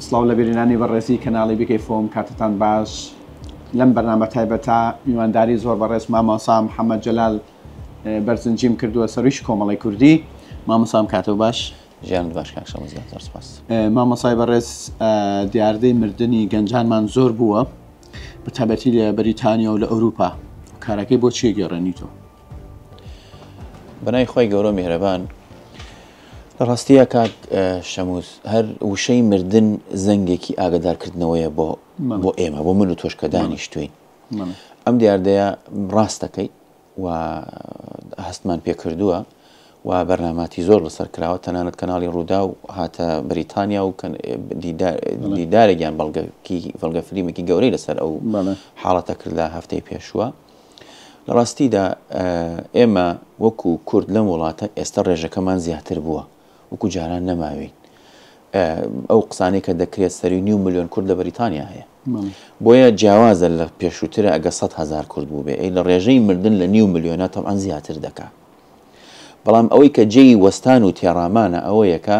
سڵاو لە بینانی بەڕێزی کەناڵی بکەی فۆم کاتتان باش لەم بەرنامە تایبەتە میوانداری زۆر بەڕێز مامۆستا محەممەد جەلال بەرزنجیم کردووە سەرویش کۆمەڵی کوردی. مامۆستام کاتەوە باش ژیان باش کاکشەمە زیاتر سپاس. مامۆستای بەڕێز دیاردەی مردنی گەنجانمان زۆر بووە بە تایبەتی لە بەریتانیا و لە ئەوروپا، کارەکەی بۆ چی گەڕێنیتەوە؟ بەنای خۆی گەورە میهرەبان، لە ڕاستیە کاک شەمووز هەر وشەی مردن زەنگێکی ئاگدارکردنەوەیە بۆ ئێمە، بۆ من و تۆش کە دانیشتوین. ئەم دیاردەیە ڕاست دەکەی و هەستمان پێ کردووە و بەرناماتی زۆر لەسەر کراوە، تەنانەت کەناڵی ڕوودا و هاتە بەریتانیا و دیدارێکیان بەڵگە فلیمێکی گەورەی لەسەر ئەو حاڵەتە کرد لە هەفتەی پێشووە. لە ڕاستیدا ئێمە وەکو کورد لەم وڵاتە ئێستا ڕێژەکەمان زیاتر بووە، وەکو جاران نەماوین. ئەو قسانەی کە دەکرێت سەری 9 ملیۆن کورد لە بەریتانیا هەیە، بۆیە جیاوازە لە پێشووترە ئەگە 100,000 کورد بوو بێ، لە ڕێژەی مردن لە 9 ملیۆنە تەبعاً زیاتر دەکا. بەڵام ئەوەی کە جێی وەستان و تێڕامانە ئەوەیە کە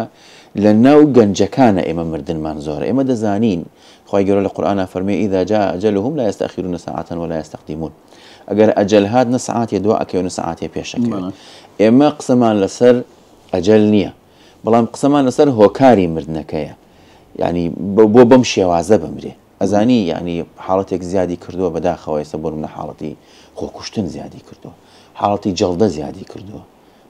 لە ناو گەنجەکانە ئێمە مردنمان زۆرە. ئێمە دەزانین خی گەورە لە قورئانە فەرمێ ئیذا جاء أجلهم لا يستأخرون ساعة ولا يستقدمون. ئەگەر ئەجەل هات نە سەعاتێ دوا ئەکەوێ و نە سەعاتێ پێشەکەوێت. ئێمە قسەمان لەسەر ئەجەل نییە، بەڵام قسەمان لەسەر هۆکاری مردنەکەیە، یعنی بۆ بەم شێوازە بمرێ. ئەزانی یعنی حاڵەتێک زیادی کردووە بەداخەوە، ئێستا بۆ منە حاڵەتی خۆکوشتن زیادی کردووە، حاڵەتی جەڵدە زیادی کردووە،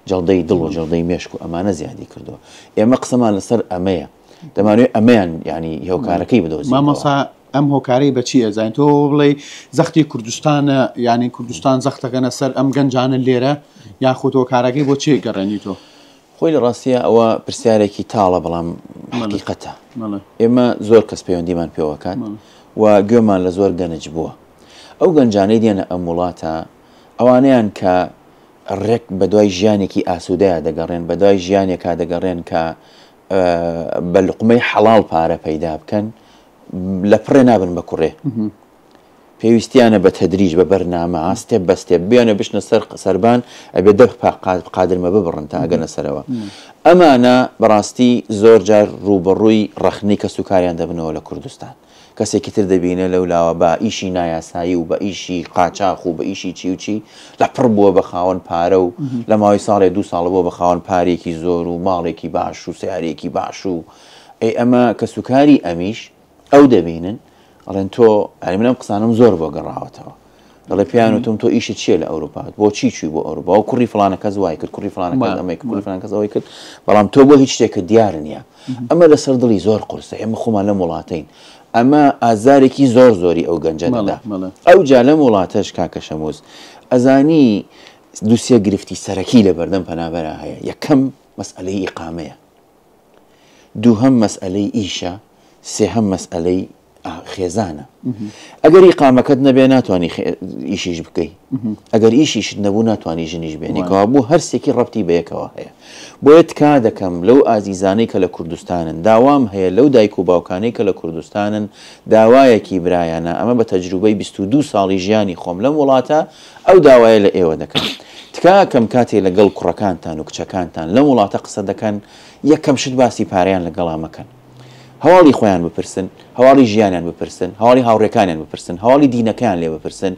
جەڵدەی دڵ و جەڵدەی مێشک و ئەمانە زیادی کردووە. ئێمە قسەمان لەسەر ئەمەیە، دەمانوێت ئەمەیان ینی هێوکارەکەی بدۆزین. مامۆستا ئەم هۆکارەی بەچی ئەزانین؟ تۆ بڵێ زەختی کوردستانە، ینی کوردستان زەختەکەنە سەر ئەم گەنجانە لێرە، یاخود هۆکارەکەی بۆ چی گەڕێنیتەوە؟ خۆی لە ڕاستیە ئەوە پرسیارێکی تاڵە، بەڵام حقیقەتە. ئێمە زۆر کەس پەیوەندیمان پێوەکات و گوێمان لە زۆر گەنج بووە. ئەو گەنجانەی دێنە ئەم وڵاتە ئەوانەیان کە ڕێک بە دوای ژیانێکی ئاسوودەیە دەگەڕێن، بە دوای ژیانێکا دەگەڕێن کە بە لوقمەی حەڵاڵ پارە پەیدا بکەن، لە پڕێ نابن بە کوڕێ. پێویستیانە بە تەدریج بە بەرنامە ئاستێب بەستێب بیانە بشنە سەر سەربان، ئەبێ دە قادرمە ببڕن تا ئەگەنە سەرەوە. ئەمانە بەڕاستی زۆر جار ڕوبەڕووی ڕەخنەی کە سوکاریان دەبنەوە لە کوردستان. کەسێکی تر دەبینە لەولاوە بە ئیشی نایاسایی و بە ئیشی قاچاق و بە ئیشی چی و چی لە پڕ بووە بە خاوەن پارە و لە ماوەی ساڵێ 2 ساڵ بووە بە خاوەن پارێکی زۆر و ماڵێکی باش و سیارێکی باش و ئەمە کە سوکاری ئەمیش ئەو دەبینن ئەڵێن تۆ منم قسانم زۆر بۆ گەڕاوەتەوە، دەڵێ پیان وتم تۆ ئیشت چیە لە ئەوروپات، بۆ چی چووی بۆ ئەوروپا و کوڕی فڵانە کەس وای کرد، کوڕی فڵانە کەس ئەمەی کرد، کوڕی فڵانە کەس ئەوەی کرد، بەڵام تۆ بۆ هیچ شتێکە دیار نییە. ئەمە لەسەر دڵی زۆر قورسە. ئێمە خۆمان لەم وڵاتەین، ئەمە ئازارێکی زۆر زۆری ئەو گەنجە دەدا. ئەو جا لەم وڵاتەش کاکە شەمووز ئەزانی دووسێ گرفتی سەرەکی لە بەردەم پەنابەرە هەیە. یەکەم مەسئلەی ئیقامەیە، دووهەم مەسئلەی ئیشە، سێهەم مەسئلەی خێزانە. ئەگەر ئیقامەکەت نەبێ ناتوانانی ئیشیش بکەی، ئەگەر ئیشیشت نەبوو ناتوانانی ژنیش بێنیکەوە، بوو هەرسێکی ڕەبتی بەیەکەوە هەیە. بۆیە تکا دەکەم لەو ئازیزانەی کە لە کوردستانن، داوام هەیە لەو دایک و باوکانەی کە لە کوردستانن داوایەکی برایانە، ئەمە بە تەجروبەی 22 ساڵی ژیانی خۆم لەم وڵاتە ئەو داوایە لە ئێوە دەکەم. تکاکەم کاتێ لەگەڵ کوڕەکانتان و کچەکانتان لەم وڵاتە قسە دەکەن، یەکەم شت باسی پارەیان لەگەڵا مەکەن. هەواڵی خۆیان بپرسن، هەواڵی ژیانیان بپرسن، هەواڵی هاوڕێکانیان بپرسن، هەواڵی دینەکەیان لێ بپرسن،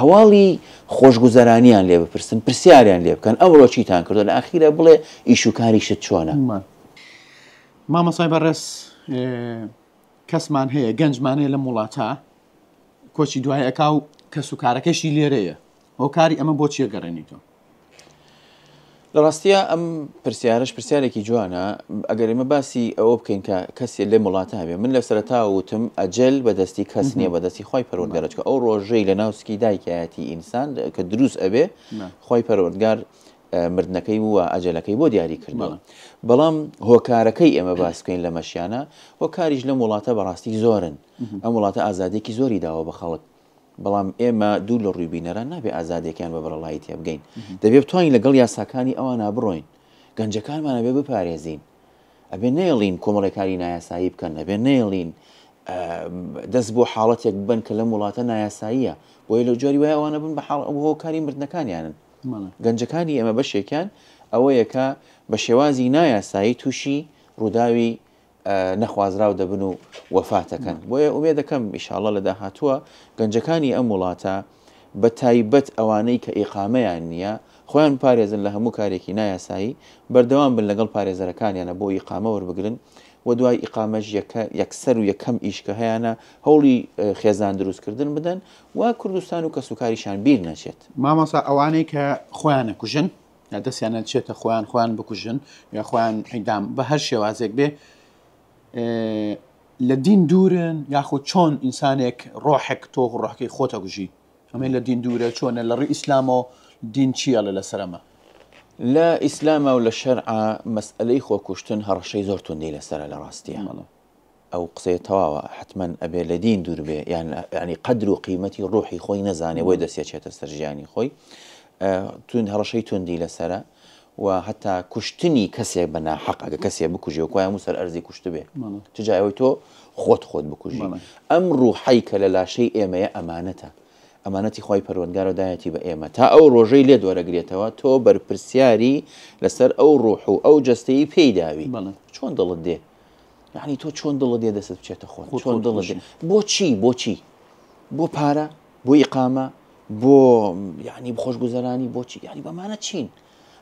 هەواڵی خۆشگوزەرانیان لێ بپرسن، پرسیاریان لێ بکەن ئەوڕۆ چیتان کردو، لە ئاخیرە بڵێ ئیش و کاریشت چۆنە. مامۆستای بەڕێز کەسمان هەیە گەنجمان هەیە لەم وڵاتە کۆچی دوای ئەکا و کەس و کارەکەشی لێرەیە، هۆکاری ئەمە بۆ چیە گەڕێنیتەوە؟ لە ڕاستیە ئەم پرسیارش پرسیارێکی جوانە. ئەگەر ئێمە باسی ئەوە بکەین کە کەسێ لێ وڵاتە هەبێ، من لە سەرەتا وتم ئەجەل بەدەستی کەس نییە، بەدەستی خۆی پەروەردگارە، چکە ئەو ڕۆژەی لە ناوسکی دایکایەتی ئینسان کە دروست ئەبێ خۆی پەروەردگار مردنەکەی وە ئەجەلەکەی بۆ دیاری کردەوە. بەڵام هۆکارەکەی ئێمە باس بکەین لە مەشیانە، هۆکاریش لەم وڵاتە بەڕاستی زۆرن. ئەم وڵاتە ئازادێکی زۆری داوە بە خەڵک، بەڵام ئێمە دوو لە ڕووی بینەران نابێ ئازادێکیان بە بەرەڵایی تێبگەین. دەبێ بتوانین لەگەڵ یاساکانی ئەوان بڕۆین، گەنجەکانمانە بێ بپارێزین، ئەبێ نێڵین کۆمەڵێکاری نایاسایی بکەن، ئەبێ نێڵین دەست بۆ حاڵەتێک بن کە لەم وڵاتە نایاساییە، بۆیە لە جۆری وایە ئەوانە بن بە هۆکاری مردنەکانیانن. گەنجەکانی ئێمە بەشێکیان ئەوەیە کە بە شێوازی نایاسایی تووشی ڕووداوی نەخوازرا و دەبن و وەفاتەکەن بۆیە ئومێ دەکەم ئیشاڵڵە لە داهاتووە گەنجەکانی ئەم وڵاتە بە تایبەت ئەوانەی کە ئیقامەیان نییە خۆیان پارێزن لە هەموو کارێکی نایاسایی بەردەوام بن لەگەڵ پارێزەرەکانیانە بۆ ئیقامە وەربگرن و دوای ئیقامەش یەکسەر و یەکەم ئیشکە هەیەە هەوڵی خێزان دروستکردن بدەن و کوردستان و کەسوکاریشان بیر نەچێت مامۆستا ئەوانەی کە خۆیانە کوژن یا دەستیانە چێتە خۆیان بکوژن یا خۆیان حیدام بە هەر شێوازێک بێ لە دین دوورن یاخود چۆن ئینسانێک ڕۆحێک تۆ ڕۆحەکەی خۆتە کوژی ئەمەی لە دین دوورە چۆنە لە ڕێی ئیسلام و دین چیە لە سەرمە لە ئیسلامە و لە شەرعە مەسئلەی خۆکوشتن هەڕەشەی زۆر توندی لەسەرە لە ڕاستیە ئەو قسەی تەواوە حتمما ئەبێ لە دین دوور بێ ینی قەدر و قیمەتی ڕوحی خۆی نەزانێ بۆی دەستێچێتە سەر ژیانی خۆی هەڕەشەی توندی لەسرە و هەتا کوشتنی کەسێک بە ناحەق ئەگە کەسێک بکوژی و کویان سەر ئەرزی کوشت بێ تجایەوەی تۆ خۆت بکوژی ئەم ڕوحەی کە لە لاشەی ئێمەیە ئەمانەتە ئەمانەتی خۆی پەروەردگارە دایەتی بە ئێمە تا ئەو ڕۆژەی لێ دۆرەگرێتەوە تۆ بەرپرسیاری لەسەر ئەو ڕوح و ئەو جەستەی پێیداوی چۆن دڵت دێ یعنی تۆ چۆن دڵت دێ دەست بچێتە خۆ چۆن دڵت دێ بۆچی بۆ پارە بۆ ئیقامە بۆ یعنی خۆشگوزەرانی بۆچی یعنی بەمانە چین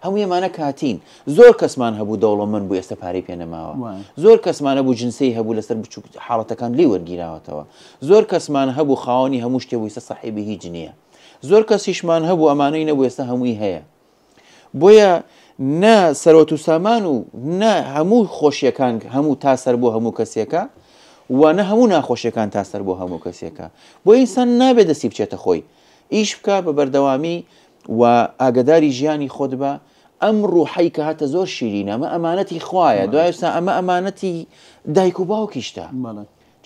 هەموو ئێمانە کاتین زۆر کەسمان هەبوو دەوڵەمەند بوو ئێستا پارەی پێ نەماوە زۆر کەسمانە بوو جنسی هەبوو لەسەر بچووک حاڵەتەکان لێ وەرگیراوەتەوە زۆر کەسمان هەبوو خاوەنی هەموو شتێ بوو ئێستا سەحیبی هیچ نییە زۆر کەسیشمان هەبوو ئەمانەی نەبوو ئێستا هەمووی هەیە بۆیە نە سەرۆت و سامان و نە هەموو خۆشیەکان هەموو تاسەر بۆ هەموو کەسێکە و نە هەموو ناخۆشیەکان تاسەر بۆ هەموو کەسێکە بۆ ئینسان نابێت دەستی بچێتە خۆی ئیش بکە بە بەردەوامی و ئاگداری ژیانی خۆت بە ئەم ڕوحەی کە هاتە زۆر شیرینە ئەمە ئەمانەتی خوایە دوایستا ئەمە ئەمانەتی دایک و باوکیشتە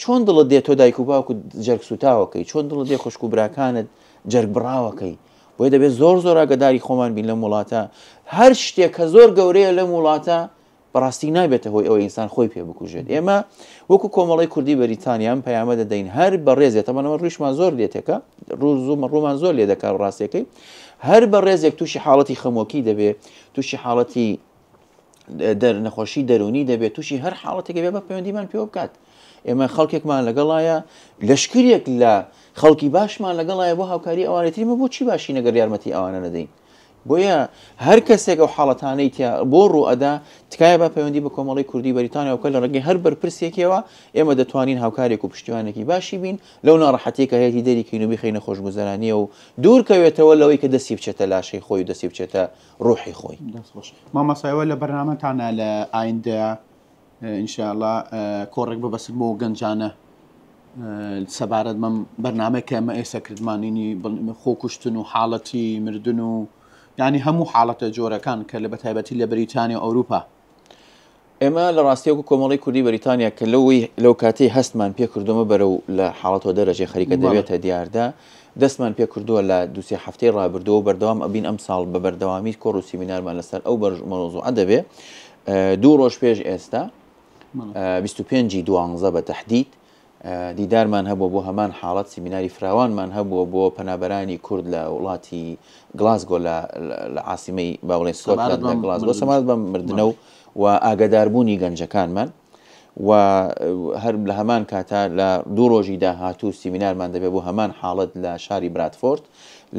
چۆن دڵت دێت تۆ دایک و باوکو جەرگ سوتاوەکەی چۆن دڵت دێ خوشک و براکانت جەرگ بڕاوەکەی بۆیە دەبێت زۆر ئاگداری خۆمان بین لەم وڵاتە هەر شتێک کە زۆر گەورەیە لەم وڵاتە بەڕاستی نابێتە هۆی ئەوە ئینسان خۆی پێ بکوژێت ئێمە وەکو کۆمەڵی کوردی بەریتانیا ئەم پەیامە دەدەین هەر بەڕێزێت ئەمەەوە ڕیشمان زۆر لێتێکە ڕوومان زۆر لێ دەکات ڕاستیەکەی هەر بە ڕێزێک تووشی حاڵەتی خەمۆکی دەبێت تووشی حاڵەتی نەخۆشی دەرونی دەبێت تووشی هەر حاڵەتێکە بێ بە پەیوەندیمان پێوە بکات ئێمە خەڵکێکمان لەگەڵایە لەشکرێک لە خەڵکی باشمان لەگەڵایە بۆ هاوکاری ئەوانێتیمە بۆچی باشی نەگەر یارمەتی ئەوانە نەدەین بۆیە هەر کەسێک ئەو حاڵەتانەی بۆ ڕوئەدا تکایە بە پەیوەندی بە کۆمەڵی کوردی بەریتانیا وکە لە ڕێگەی هەر بەرپرسێکەوە ئێمە دەتوانین هاوکارێک و پشتیوانێکی باشی بین لەو ناڕەحەتێکە هەیەی دەریکەین و بیخەینە خۆشگوزەرانیە و دوورکەوێتەوە لەوەی کە دەستی بچێتە لاشەی خۆی و دەستی بچێتە ڕوحی خۆی مامەسایەوە لە بەرنامەتانە لە ئایندە ئینشاءڵڵا کۆڕێک ببەسن بۆ گەنجانە سەبارەت مەم بەرنامەیەکە ئەمە ئێستا کردمانینی خۆکوشتن و حاڵەتی مردن و ینی هەموو حاڵەتە جۆرەکان کە لە بەتایبەتی لە بەریتانیا و ئەوروپا ئێمە لە ڕاستیەوەکو کۆمەڵی کوردی بەریتانیا کە لەو کاتەی هەستمان پێ کردومە بەرەو لە حاڵەتەوە دەرەجێ خەریکە دەوێتە دیاردا دەستمان پێ کردووە لە دووسێ هەفتەی ڕابردەوە بەردەوام ئەبین ئەم ساڵ بە بەردەوامی کۆڕ و سیمینارمان لەسەر ئەو مەوزوعە دەبێ 2 ڕۆژ پێش ئێستا 25 دوانزە بە تەحدید دیدارمان هەبوو بۆ هەمان حاڵەت سیمیناری فراوانمان هەبووە بۆ پەنابەرانی کورد لە وڵاتی گلاسگۆ لە عاسیمەی باوڵێن سکۆتلەند لە گلاسگۆ سەمات بە مردنە و ئاگداربوونی گەنجەکانمان و هەر لە هەمان کاتا لە 2 ڕۆژی داهاتوو سیمینارمان دەبێت بۆ هەمان حاڵەت لە شاری براتفۆرد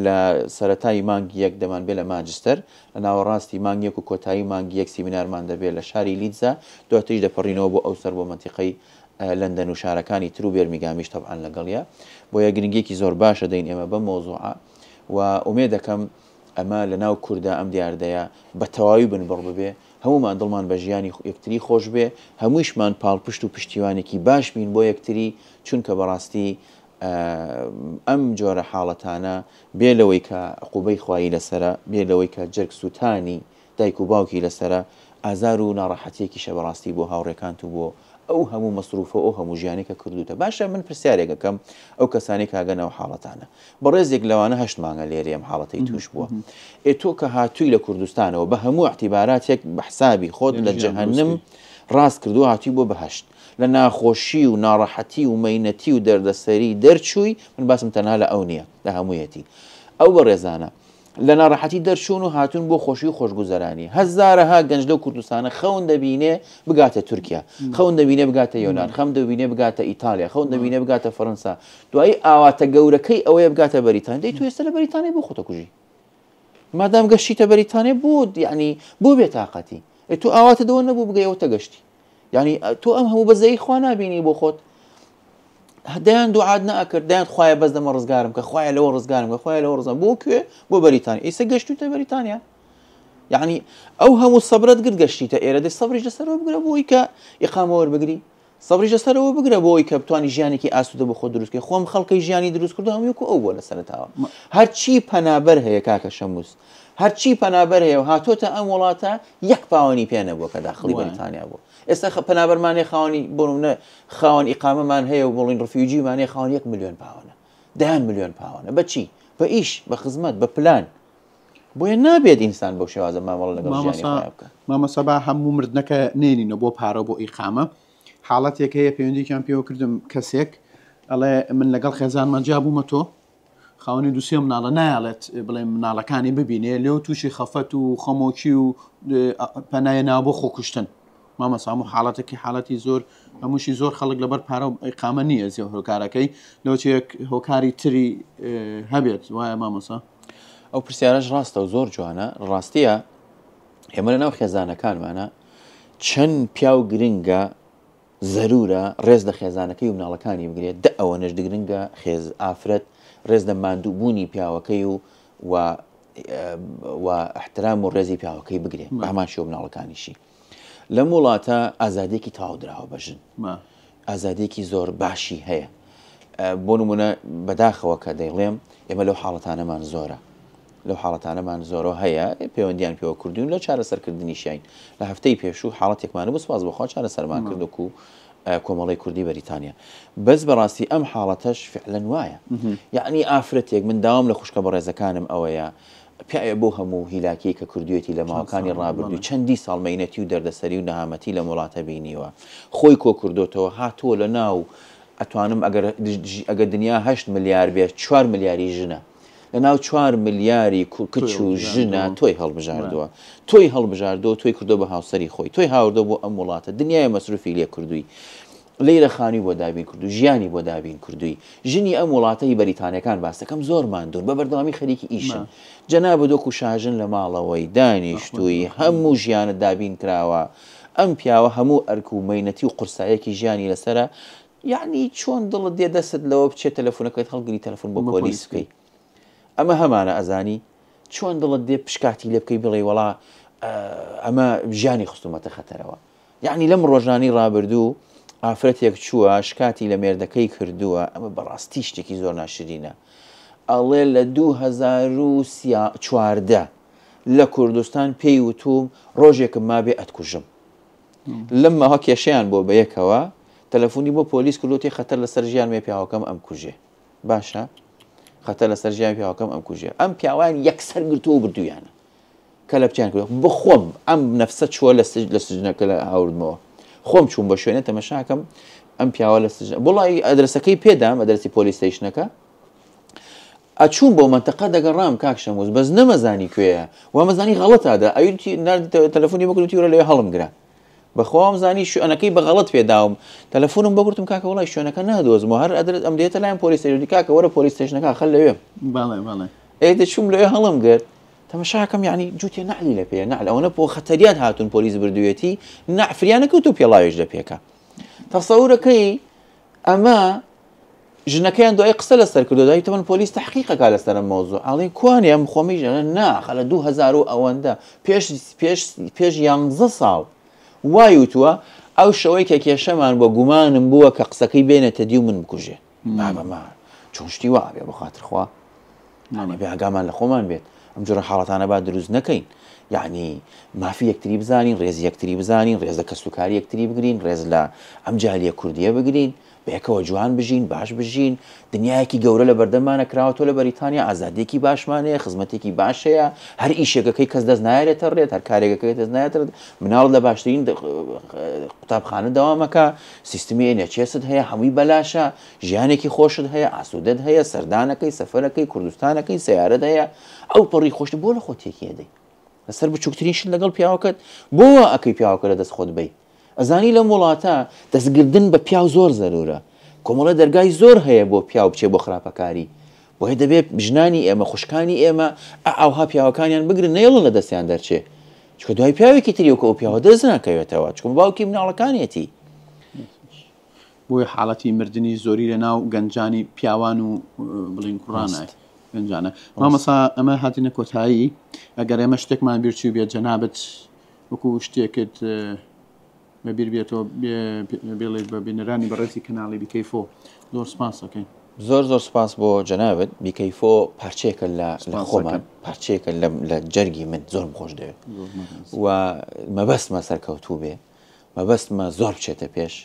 لە سەرەتایی مانگی یەک دەمان بێت لە مانچستەر لە ناوەڕاستی مانگ یەک و کۆتایی مانگی یەک سیمینارمان دەبێت لە شاری لیدزە دواتریش دەپەڕینەوە بۆ ئەو سەر بۆ منتیقەی لەندەن و شارەکانی تر و بێرمیگامیش تەبعاً لەگەڵیە بۆیە گرنگێکی زۆر باشە دەین ئێمە بە مۆزوعە و ئومێ دەکەم ئەمە لە ناو کووردا ئەم دیاردەیە بە تەواوی بنبڕ ببێ هەمومان دڵمان بە ژیانی یەکتری خۆش بێ هەموویشمان پاڵپشت و پشتیوانێکی باش بین بۆ یەکتری چونکە بەڕاستی ئەم جۆرە حاڵەتانە بێ لەوەی کە عقوبەی خوایی لەسرە بێ لەوەی کە جەرگ سووتانی دایک و باوکی لەسرە ئازار و ناڕەحەتێکیشە بەڕاستی بۆ هاوڕێکانت و بۆ ئەو هەموو مەسروفە ئەو هەموو ژیانێکە کردوتە باشە من پرسیارێکەکەم ئەو کەسانی کاگەنەوە حاڵەتانە بەڕێزێک لەوانە 8 مانگە لێرە ئەم حاڵەتی توش بووە تۆ کە هاتووی لە کوردستانەوە بە هەموو احتیباراتێک بە حسابی خۆت لە جەهەنم ڕاست کردو هاتووی بۆ بەهشت لە ناخۆشی و ناڕەحەتی و مەینەتی و دەردەسەری دەرچووی من باسم تەنها لە ئەو نییە لە هەموویەتی ئەو بە ڕێزانە لە ناڕەحەتی دەرچوون و هاتوون بۆ خۆشی و خۆشگوزەرانی هەزارەها گەنج لەو کوردستانە خەون دەبینێ بگاتە تورکیا خەون دەبینێ بگاتە یۆناان خەم دەبینێ بگاتە ئیتالیا خەون دەبینێ بگاتە فەڕەنسا دوایی ئاواتە گەورەکەی ئەوەیە بگاتە بەریتانی دەی تو ئێستا لە بەریتانی بۆ خۆتە کوژی مادام گەشتیتە بەریتانیا بۆ یعنی بۆ بێتاقەتی تو ئاواتە دەوە نەبوو بگەیەوەتە گەشتی یعنی تۆ ئەم هەموو بەزەی خوا نبینی بۆ خۆت دەیان دوعاد نەکرد دەیان خوایە بەس دەمە ڕزگارم کە خوایە لەوە ڕزگارم کە خوایە لەوە ڕزگارم بۆ کوێ بۆ بەریتانیا ئێستا گەشتوتە بەریتانیا یعنی ئەو هەموو سەبرەت گرت گەشتیتە ئێرە دەی سەبریش لەسەرەوە بگرە بۆی کە ئیقامە وەربگری سەبریش لەسەرەوە بگرە بۆی کە بتوانی ژیانێکی ئاسوودە بە خۆ دروستکە خۆم خەڵکی ژیانی دروست کردو هەموویەک ئەو بووە لە سەرتاوە هەرچی پەنابەر هەیە کاکە شەموس هەرچی پەنابەر هەیە و هاتۆتە ئەم وڵاتە یەک پاوەنی پێ نەبووە کە داخڵی بەریتانیا بوو ئێستا پەنابەرمانێ خاوەنی بۆنمونە خاوەن ئیقامەمان هەیە و بڵین ڕفیوجیمانێ خاوەن 1 ملیۆن پاوەنە 10 ملیۆن پاوەنە بەچی بە ئیش بە خزمەت بە پلان بۆیە نابێت ئینسان بەو شێوازە مامەڵە لەگەڵ ژیانی خۆی بکە مامەسەبا هەموو مردنەکە نێنینە بۆ پارە بۆ ئیقامە حاڵەتێک هەیە پەیوەندیان پێوە کردم کەسێک ئەڵێ من لەگەڵ خێزانمان جا بوومە تۆ خاوەنی دووسێ مناڵە نایڵێت بڵێ مناڵەکانی ببینێ لێو تووشی خەفەت و خەمۆکی و پەنایە ناو بۆ خۆکوشتن مامەسام و حاڵەتێکی حاڵەتی زۆر هەمووشی زۆر خەڵک لەبەر پارە و ئیقامە نییە زیێ هۆکارەکەی لەوچێک هۆکاری تری هەبێت وایە مامەسا ئەو پرسیارەش ڕاستە و زۆر جوانە ڕاستیە ئێمە لە ناو خێزانەکانمانە چەند پیا و گرنگە زەرورە ڕێز لە خێزانەکەی و مناڵەکانی بگرێت دە ئەوەنەش دگرنگە خێز ئافرەت ڕێز لە ماندووبوونی پیاوەکەی و احترام و ڕێزی پیاوەکەی بگرێت بە هەمان شێوە مناڵەکانیشی لەم وڵاتە ئازادێکی تاودراوە بەژن ئازادێکی زۆر باشی هەیە بۆ نمونە بەداخەوە کە دەیڵێم ئێمە لەو حاڵەتانەمان زۆرە لەو حاڵەتانەمان زۆرە هەیە پەیوەندیان پێوە کردوون لە چارەسەرکردنی شین لە هەفتەی پێشوو حاڵەتێکمانە بسواز بخوا چارەسەرمان کردوکو کۆمەڵی کوردی بەریتانیا بەس بەڕاستی ئەم حاڵەتەش فعلەن وایە یعنی ئافرەتێک من داوام لە خوشکە بە ڕێزەکانم ئەوەیە پیاە بۆ هەموو هیلاکی کە کردوێتی لە ماوەکانی ڕابردوو چەندی ساڵمەینەتی و دەردەسەری و نەهامەتی لە وڵاتە بینیوە خۆی کۆ کردوتەوە هاتووە لە ناو ئەتوانم ئەگەر دنیا 8 ملیار بێت 4 ملیاری ژنە لە ناو 4 ملیاری کچ و ژنە تۆی هەڵبژاردووە تۆی هەڵبژاردەوە تۆی کردو بە هاوسەری خۆی تۆی هاوردە بۆ ئەم وڵاتە دنیای مەسروفی لێ کردووی لەیرە خانی بۆ دابین کردو ژیانی بۆ دابین کردووی ژنی ئەم وڵاتەی بەریتانیەکان باسەکەم زۆر ماندوون بە بەردەوامی خەریکی ئیشن جەنابە دۆکو شاژن لە ماڵەوەی دانیشتووی هەموو ژیانە دابین کراوە ئەم پیاوە هەموو ئەرک و مەینەتی و قورسایەکی ژیانی لەسرە یعنی چۆن دڵت دێ دەست لەوە بچێت تەلەفۆنەکەت هەڵگری تەلەفۆن بۆ پۆلیس بکەی ئەمە هەمانە ئەزانی چۆن دڵت دێ پشکاتی لێ بکەی بڵێ وەڵا ئەمە ژیانی خستومەتە خەتەرەوە یعنی لەم ڕۆژانی ڕابردوو ئافرەتێک چووە شکاتی لە مێردەکەی کردووە ئەمە بەڕاستی شتێکی زۆر ناشرینە ئەڵێ لە 2014 لە کوردستان پێی وتوم ڕۆژێکم مابێ ئەتکوژم لەم ماوە کێشەیان بۆ بە یەکەوە تەلەفۆنی بۆ پۆلیس کردوتی خەتەر لەسەر ژیان مێ پیاوەکەم ئەم کوژێ باشە خەتەر لەسەر ژیان پیاوەکەم ئەم کوژێ ئەم پیاوان یەکسەر گرتووە بردویانە کە لە بچیان کردو بخۆم ئەم نەفسە چووە لە سجنەکە لە هاوردمەوە خۆم چوون بە شوێنە تەمەشاکەم ئەم پیاوە لە سجن بڵی ئەدرسەکەی پێدام ئەدرسی پۆلیس ستیشنەکە ئەچوون بۆ منتەقە دەگەڕام کاک شەموز بەس نەمەزانی کوێیە وامەزانی غەڵەتادا ئەوی تەلەفۆنی بەگرتی وەرە لێ هەڵم گرە بەخۆم زانی شوێنەکەی بە غەڵەت پێداوم تەلەفۆنم بەگرتم کاکە وڵای شوێنەکە نادۆزمەوە هەر ئەدرس ئەم دێتە لایەن پۆلیس ستیشنی کاکە وەرە پۆلیس ستیشنەکە خەل لەوێ دەچووم لەوێ هەڵم گرت تەمەشاکەم یعنی جووتێ نعلی لە پێ نعل ئەوەنە بۆ خەتەریات هاتون پۆلیس بردوێتی نعفریانەکەوت و پێڵاوێش لە پێکە تەسەورەکەی ئەمە ژنەکەیان دوای قسە لەسەر کردو دای تەمەن پۆلیس تحقیقەکە لەسەر مۆزوع ئەڵێ کوانێ ئەم خۆمی ژەنە ناخە لە 2000 و ئەوەندە پێش 11 ساڵ وای وتووە ئەو شەوەی کە کێشەمان بۆ گومانم بووە کە قسەکەی بێنێتە دی و من بکوژێ بەما چۆن شتی وابێ بەخاترخوا بێ ئاگامان لە خۆمان بێت ئەم جۆرە حاڵەتانە با دروست نەکەین یعنی مافی یەکتری بزانین ڕێز یەکتری بزانین ڕێز لە کەسوکاری یەکتری بگرین ڕێز لە ئەم جالیە کوردیە بگرین بەیەکەوە جوان بژین باش بژین دنیایەکی گەورە لە بەردەمانە کراوەتەوە لە بەریتانیا ئازادێکی باشمانەیە خزمەتێکی باشەیە هەر ئیشێکەکەی کەس دەست نایێتە ڕێت هەر کارێکەکەی دەست نایێت مناڵ لە باشترین قوتابخانە دەوامەکە سیستمی NHS هەیە هەمووی بەلاشە ژیانێکی خۆشت هەیە ئاسوودەت هەیە سەردانەکەی سەفەرەکەی کوردستانەکەی سیارەت هەیە ئەو پەڕی خۆشت بۆ لە خۆتێکی دەی لەسەر بچووکترین شت لەگەڵ پیاوەکەت بۆ ئەکەی پیاوەکە لە دەست خۆت بی ئەزانی لە وڵاتە دەستگردن بە پیاو زۆر زەرورە کۆمەڵە دەرگای زۆر هەیە بۆ پیاو بچێ بۆ خراپەکاری بۆیە دەبێت ژنانی ئێمە خوشکانی ئێمە ئاوها پیاوەکانیان بگرن نێڵن لە دەستیان دەرچێ چکە دوای پیاوێکی تریوکە ئەو پیاوە دەست ناکەوێتەوە چکم باوکی مناڵەکانێتی بۆی حاڵەتی مردنی زۆری لە ناو گەنجانی پیاوان و بڵین کوڕانە گەنجانە مامەسا ئەمە هاتینە کۆتایی ئەگەر ئێمە شتێکمان بیرچوو بێت جەنابەت وەکو شتێکت بەبیر بێتەوە بێڵێت بە بینەرانی بەڕێزی کەناڵی بیکەیفۆ زۆر سپاس دەکەین زۆر سپاس بۆ جەنابەت بیکەیفۆ پارچێکە لە خۆمان پارچێکە لە جەرگی من زۆرم خۆش دەوێت و مەبەستمە سەرکەوتوو بێ مەبەستمە زۆر بچێتە پێش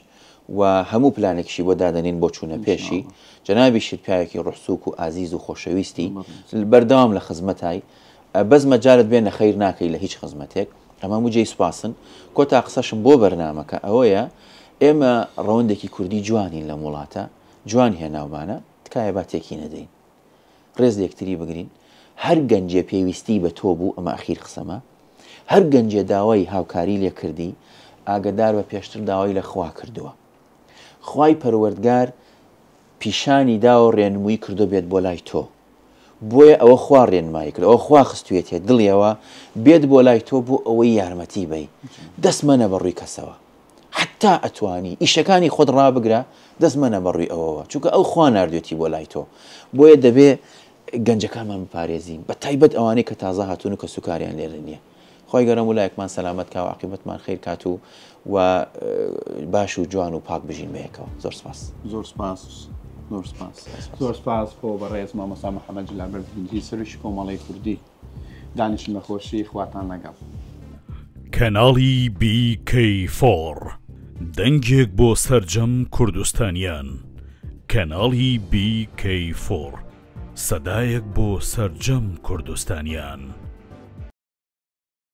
و هەموو پلانێکشی بۆ دادەنین بۆ چوونە پێشی جەنابیشت پیاوێکی ڕوحسووک و ئازیز و خۆشەویستی بەردەوام لە خزمەتای بەس مەجارت بێنە خەیر ناکەی لە هیچ خزمەتێک ئەمە موجێی سوپاسن کۆتا قسەشم بۆ بەرنامەکە ئەوەیە ئێمە ڕەوندێکی کوردی جوانین لە وڵاتە جوان هێناومانە تکایە با تێکی نەدەین ڕێز لێکتری بگرین هەر گەنجێ پێویستی بە تۆ بوو ئەمە ئەخیر قسەمە هەر گەنجێ داوای هاوکاری لێ کردی ئاگدار بە پێشتر داوای لە خوا کردووە خوای پەروەردگار پیشانی دا و ڕێنمووی کردو بێت بۆ لای تۆ بۆیە ئەوە خوا ڕێنمایی کرد ئەوە خوا خستوێتێت دڵیەوە بێت بۆ لای تۆ بۆ ئەوەی یارمەتی بی دەستمەنە بەڕووی کەسەوە حتا ئەتوانی ئیشەکانی خۆت ڕابگرە دەستمەنە بەڕووی ئەوەوە چونکە ئەو خوا نردوێتی بۆ لای تۆ بۆیە دەبێ گەنجەکانمان بپارێزین بە تایبەت ئەوانەی کە تازە هاتوون و کە سوکاریان لێرە نییە خۆی گەرم و لایەکمان سەلامەت کا و عاقبەتمان خێر کات و باش و جوان و پاک بژین بەیەکەوە زۆر سپاس زۆر سپاس زۆر سپاس زۆر سپاس بۆ بەڕێز مامۆستا محەممەد جلال بەرزنجی سروش کۆمەڵی کوردی دانیشتن بە خۆشی خواتان لەگەڵ کەناڵی BK4 دەنگێک بۆ سەرجەم کوردستانیان کەناڵی BK4 سەدایەک بۆ سەرجەم کوردستانیان